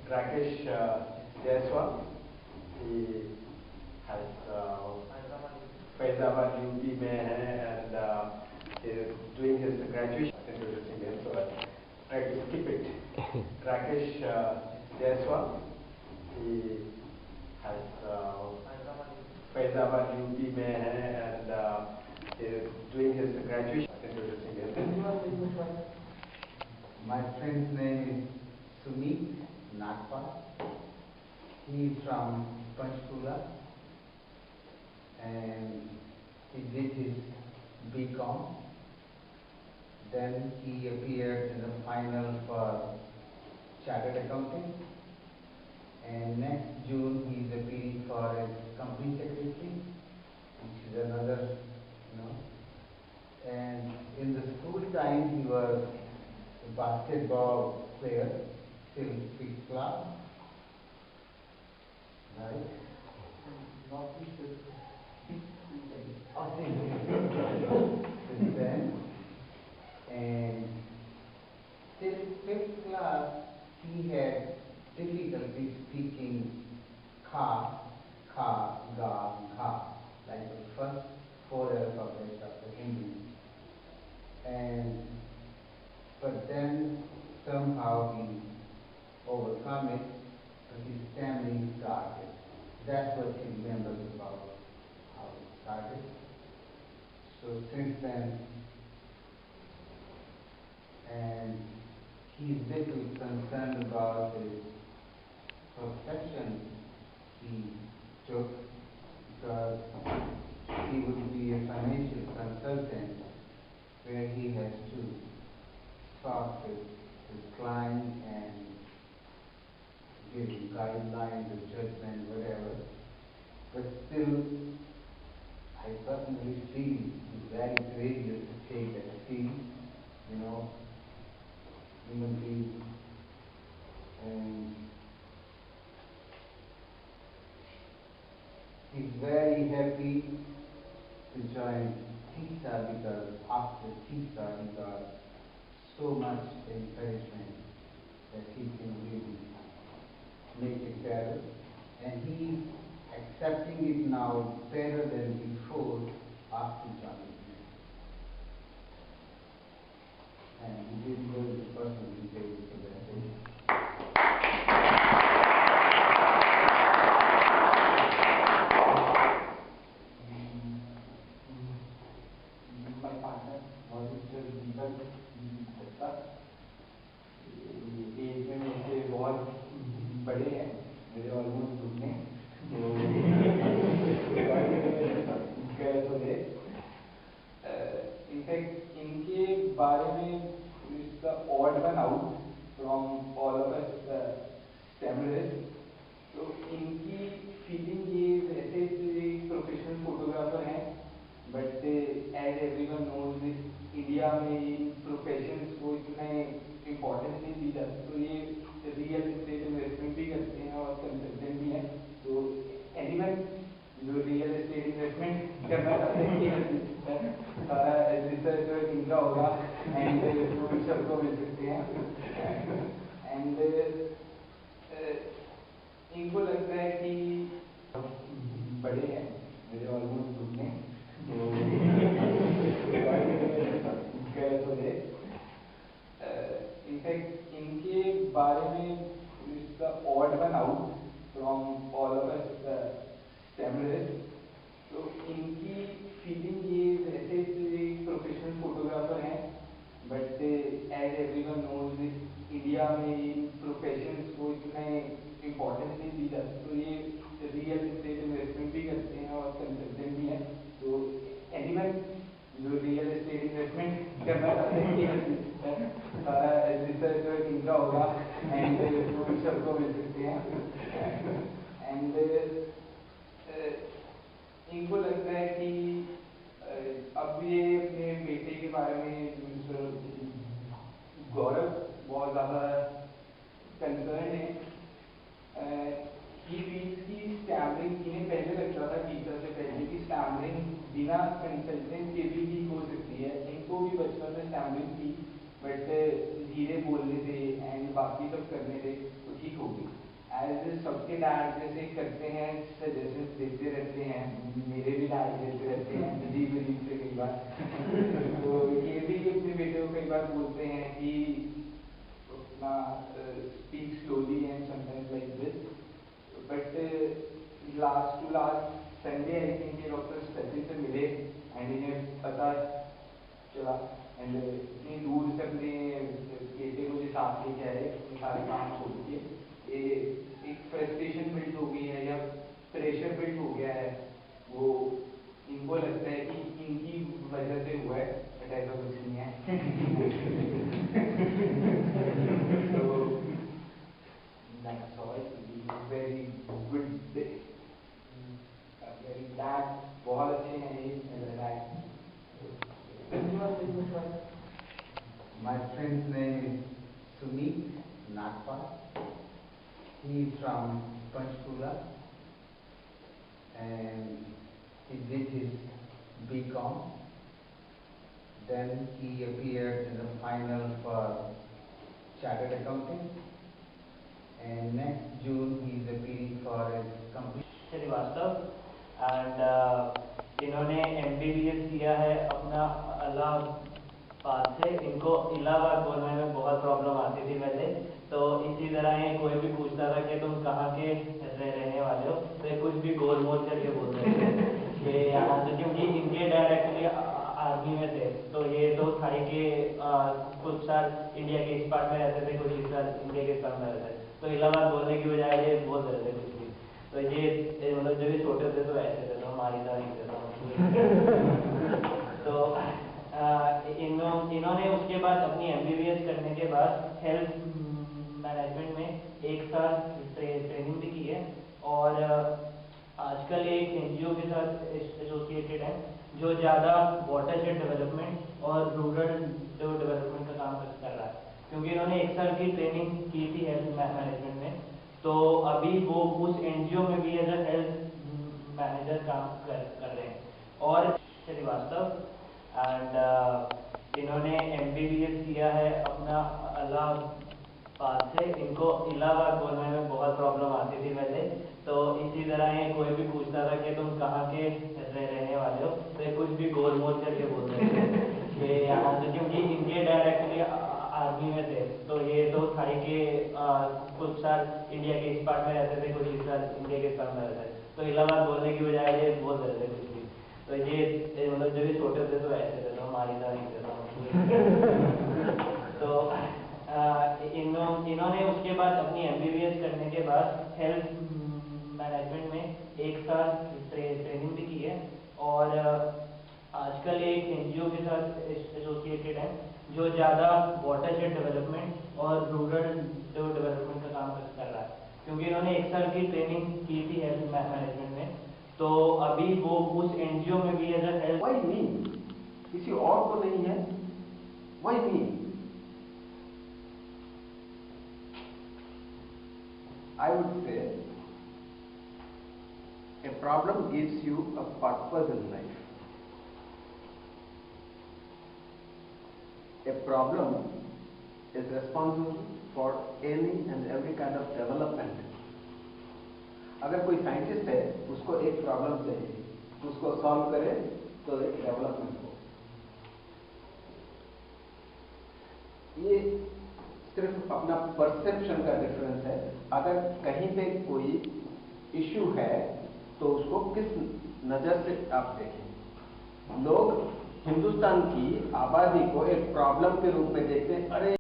Rakesh Jaiswal. He has Faizabad UP में है and he is doing his graduation. Introducing him, so I try to skip it. Rakesh Jaiswal. He has Faizabad UP में है and he is doing his graduation. Introducing him. My friend's name is Sumit Nagpal. He is from Panchkula and he did his BCom. Then he appeared in the final for Chartered Accounting. And next June he is appearing for a company secretary, which is another, And in the school time he was a basketball player till 6th class, right? Since then, and till 5th class he had difficulty speaking ka, ga, like the first 4 alphabets of the Hindi. But then somehow he overcome it, but his family started. That's what he remembers about how it started. So since then, and he's little concerned about his profession he took, because he would be a financial consultant where he has to talk with his client and give guidelines, judgment, whatever. But still, I personally feel he's very courageous to take that field, human being. And he's very happy to join TISA because after TISA he got so much encouragement that he can really make it better. And he's accepting it now better than before after joining. And he didn't go to the personal details for that. My partner was Mr. Deepak Dutta. Age में मेरे से बहुत बड़े हैं, मेरे almost घुटने in fact इनके बारे में इसका odd one out from all of us cameras. तो इनकी फीलिंग ये वैसे प्रोफेशनल फोटोग्राफर हैं, but as everyone knows India में इन प्रोफेशंस को इतने इम्पोर्टेंस नहीं दी जाती. तो ये रियल एस्टेट इन्वेस्टमेंट भी करते हैं और कंसल्टेंट भी हैं. तो एनीवन जो रियल एस्टेट इन्वेस्टमेंट करना चाहते हैं सारा रिसर्च वर्क इनका होगा एंड सबको मिल सकते हैं. एंड इनको लगता है कि बड़े हैं, मेरे ऑलमोस्ट घुटने इनफैक्ट इनके बारे में इसका odd one out from all of us cameras. तो इनकी फीलिंग ये वैसे प्रोफेशनल फोटोग्राफर हैं, but as everyone knows India में इन प्रोफेशंस को इतने इम्पोर्टेंस नहीं दी जाती. तो ये रियल एस्टेट इन्वेस्टमेंट भी करते हैं और कंसल्टेंट भी हैं. तो एनीवन जो रियल एस्टेट इन्वेस्टमेंट करना चाहते हैं सारा रिसर्च वर्क इनका होगा एंड सबको मिल सकते हैं. एंड इनको लगता है कि अब ये अपने बेटे के बारे में गौरव बहुत ज़्यादा कंसर्न है. ही फील्स की स्टैमरिंग इन्हें पहले लगता था टीचर से पहले कि स्टैमरिंग बिना कंसल्टेंट के भी ठीक हो सकती है. इनको भी बचपन में स्टैमरिंग थी, बट धीरे बोलने से एंड बाकी सब करने से वो ठीक होगी। एज सबके डैड जैसे करते हैं, सजेशन देते रहते हैं, मेरे भी डैड देते रहते हैं अजीब अजीब से कई बार तो ये भी अपने बेटे को कई बार बोलते हैं कि अपना speak slowly and sometimes like this. But last to last Sunday I think ये डॉक्टर सचिन से मिले एंड इन्हें पता चला एंड इतनी दूर से अपने बेटे को जो साथ लेके आए, अपने सारे काम छोड़ के, ये एक फ्रस्ट्रेशन बिल्ड हो गई है या प्रेशर बिल्ड हो गया है, वो इनको लगता है कि इनकी वजह से हुआ है, बट ऐसा कुछ नहीं है तो that's all. Very good day. Very dad, बहुत अच्छे हैं ये मेरे dad. My friend's name is Sumit Nagpal. He is from Panchkula and he did his BCom. Then he appeared in the final for Chartered Accounting. And next June he is appearing for his completion. Srivastava and इन्होंने MBBS किया है अपना इलाहाबाद से। इनको इलाहाबाद बोलने में बहुत problem आती थी पहले, तो इसी तरह ये कोई भी पूछता था कि तुम कहाँ के रहने वाले हो, तो ये कुछ भी गोल मोल करके बोलते थे कि यहाँ से, क्योंकि इनके डैड एक्चुअली आर्मी में थे, तो ये तो थाई के कुछ साल इंडिया के इस पार्ट में रहते थे, कुछ इस साल इंडिया के इस पार्ट में रहते थे, तो इलाहाबाद बोलने की बजाय ये बोल रहे थे कुछ भी। तो ये मतलब जब भी छोटे थे तो ऐसे थे, तो हमारी तरह नहीं थे तो इन्होंने उसके बाद अपनी MBBS करने के बाद हेल्थ मैनेजमेंट में 1 साल ट्रेनिंग भी की है और आजकल एक NGO के साथ एसोसिएटेड है जो ज़्यादा वाटरशेड डेवलपमेंट और रूरल डेवलपमेंट का काम कर रहा है, क्योंकि इन्होंने 1 साल की ट्रेनिंग की थी हेल्थ मैनेजमेंट में, तो अभी वो उस NGO में भी एज ए हेल्थ मैनेजर काम कर रहे हैं। और श्रीवास्तव एंड इन्होंने MBBS किया है अपना इलाहाबाद से। इनको इलाहाबाद बोलने में बहुत प्रॉब्लम आती थी पहले, तो इसी तरह ये कोई भी पूछता था कि तुम कहाँ के रहने वाले हो, तो ये कुछ भी गोल मोल करके बोलते थे कि यहाँ से, क्योंकि इनके डैड एक्चुअली आर्मी में थे, तो ये तो थाई के कुछ साल इंडिया के इस पार्ट में रहते थे, कुछ इस साल इंडिया के इस पार्ट में रहते थे, तो इलाहाबाद बोलने की बजाय ये बोल रहे थे कुछ भी। तो ये मतलब जब भी छोटे थे तो ऐसे थे, तो हमारी तरह नहीं थे तो इन्होंने उसके बाद अपनी MBBS करने के बाद हेल्थ मैनेजमेंट में 1 साल ट्रेनिंग भी की है और आजकल एक NGO के साथ एसोसिएटेड है जो ज़्यादा वाटरशेड डेवलपमेंट और रूरल डेवलपमेंट का काम कर रहा है, क्योंकि इन्होंने 1 साल की ट्रेनिंग की थी हेल्थ मैनेजमेंट में, तो अभी वो उस NGO में भी as a health. Why me? किसी और को नहीं है, why me? I would say a problem gives you a purpose in life. A problem is responsible for any and every kind of development. अगर कोई साइंटिस्ट है, उसको एक प्रॉब्लम चाहिए, उसको सॉल्व करे तो एक डेवलपमेंट हो। ये सिर्फ अपना परसेप्शन का डिफरेंस है। अगर कहीं पे कोई इश्यू है तो उसको किस नजर से आप देखें। लोग हिंदुस्तान की आबादी को एक प्रॉब्लम के रूप में देखते हैं, अरे